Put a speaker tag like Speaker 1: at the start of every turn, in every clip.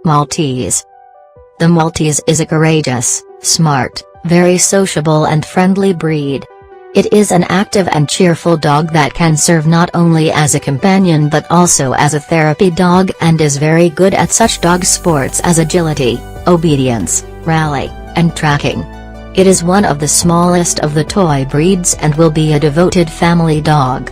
Speaker 1: Maltese. The Maltese is a courageous, smart, very sociable and friendly breed. It is an active and cheerful dog that can serve not only as a companion but also as a therapy dog and is very good at such dog sports as agility, obedience, rally, and tracking. It is one of the smallest of the toy breeds and will be a devoted family dog.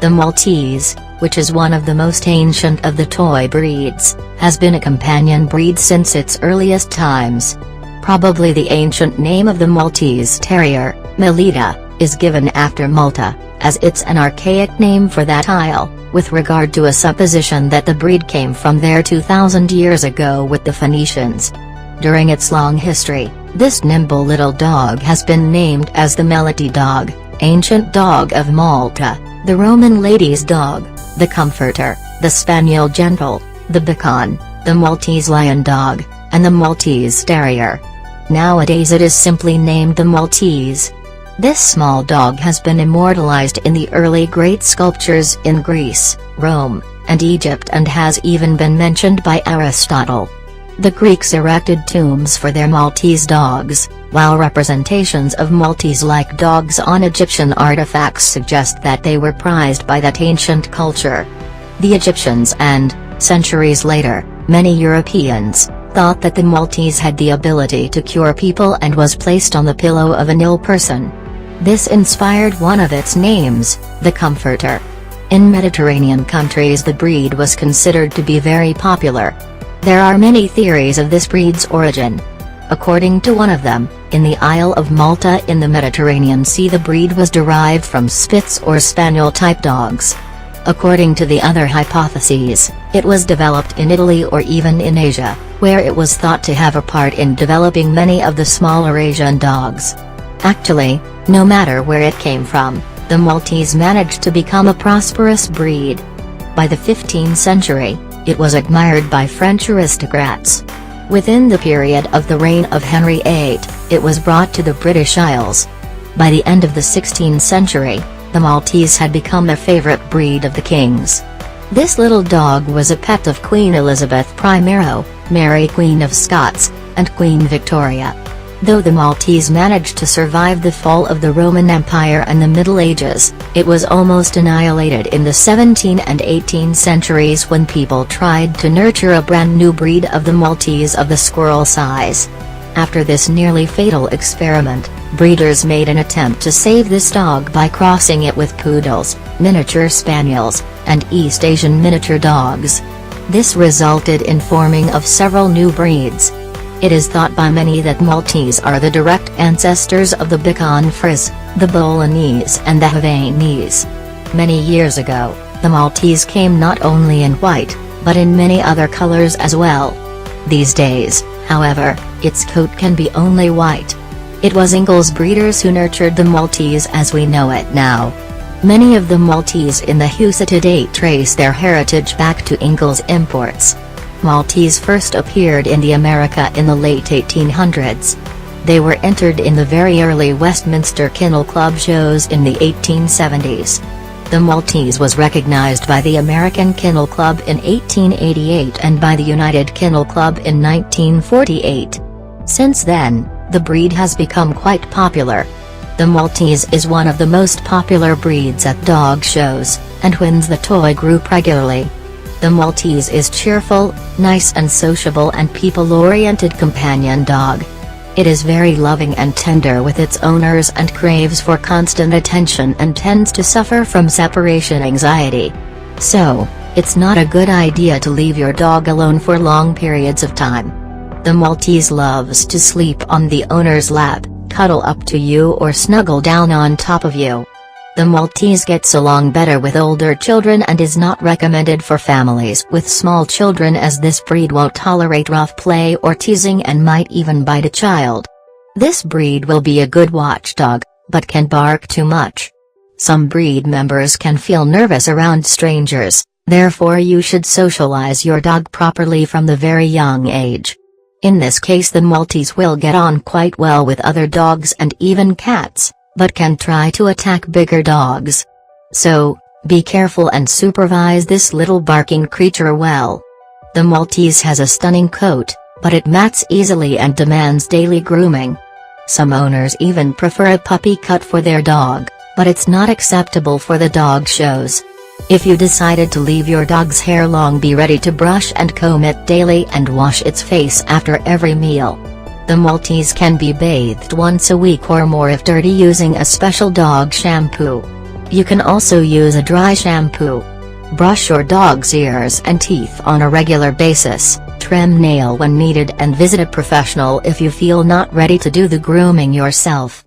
Speaker 1: The Maltese, which is one of the most ancient of the toy breeds, has been a companion breed since its earliest times. Probably the ancient name of the Maltese Terrier, Melita, is given after Malta, as it's an archaic name for that isle, with regard to a supposition that the breed came from there 2,000 years ago with the Phoenicians. During its long history, this nimble little dog has been named as the Melita dog, ancient dog of Malta, the Roman lady's dog, the comforter, the spaniel gentle, the beacon, the Maltese lion dog, and the Maltese Terrier. Nowadays it is simply named the Maltese. This small dog has been immortalized in the early great sculptures in Greece, Rome, and Egypt and has even been mentioned by Aristotle. The Greeks erected tombs for their Maltese dogs, while representations of Maltese-like dogs on Egyptian artifacts suggest that they were prized by that ancient culture. The Egyptians and, centuries later, many Europeans, thought that the Maltese had the ability to cure people and was placed on the pillow of an ill person. This inspired one of its names, the Comforter. In Mediterranean countries the breed was considered to be very popular. There are many theories of this breed's origin. According to one of them, in the Isle of Malta in the Mediterranean Sea the breed was derived from Spitz or Spaniel-type dogs. According to the other hypotheses, it was developed in Italy or even in Asia, where it was thought to have a part in developing many of the smaller Asian dogs. Actually, no matter where it came from, the Maltese managed to become a prosperous breed. By the 15th century, it was admired by French aristocrats. Within the period of the reign of Henry VIII, it was brought to the British Isles. By the end of the 16th century, the Maltese had become a favorite breed of the kings. This little dog was a pet of Queen Elizabeth I, Mary Queen of Scots, and Queen Victoria. Though the Maltese managed to survive the fall of the Roman Empire and the Middle Ages, it was almost annihilated in the 17th and 18th centuries when people tried to nurture a brand new breed of the Maltese of the squirrel size. After this nearly fatal experiment, breeders made an attempt to save this dog by crossing it with poodles, miniature spaniels, and East Asian miniature dogs. This resulted in forming of several new breeds. It is thought by many that Maltese are the direct ancestors of the Beacon Frise, the Bolognese and the Havanese. Many years ago, the Maltese came not only in white, but in many other colors as well. These days, however, its coat can be only white. It was Ingles breeders who nurtured the Maltese as we know it now. Many of the Maltese in the Husa today trace their heritage back to Ingles imports. Maltese first appeared in the America in the late 1800s. They were entered in the very early Westminster Kennel Club shows in the 1870s. The Maltese was recognized by the American Kennel Club in 1888 and by the United Kennel Club in 1948. Since then, the breed has become quite popular. The Maltese is one of the most popular breeds at dog shows, and wins the toy group regularly. The Maltese is cheerful, nice and sociable and people-oriented companion dog. It is very loving and tender with its owners and craves for constant attention and tends to suffer from separation anxiety. So, it's not a good idea to leave your dog alone for long periods of time. The Maltese loves to sleep on the owner's lap, cuddle up to you or snuggle down on top of you. The Maltese gets along better with older children and is not recommended for families with small children as this breed won't tolerate rough play or teasing and might even bite a child. This breed will be a good watchdog, but can bark too much. Some breed members can feel nervous around strangers, therefore you should socialize your dog properly from the very young age. In this case the Maltese will get on quite well with other dogs and even cats, but can try to attack bigger dogs. So, be careful and supervise this little barking creature well. The Maltese has a stunning coat, but it mats easily and demands daily grooming. Some owners even prefer a puppy cut for their dog, but it's not acceptable for the dog shows. If you decided to leave your dog's hair long, be ready to brush and comb it daily and wash its face after every meal. The Maltese can be bathed once a week or more if dirty, using a special dog shampoo. You can also use a dry shampoo. Brush your dog's ears and teeth on a regular basis, trim nail when needed, and visit a professional if you feel not ready to do the grooming yourself.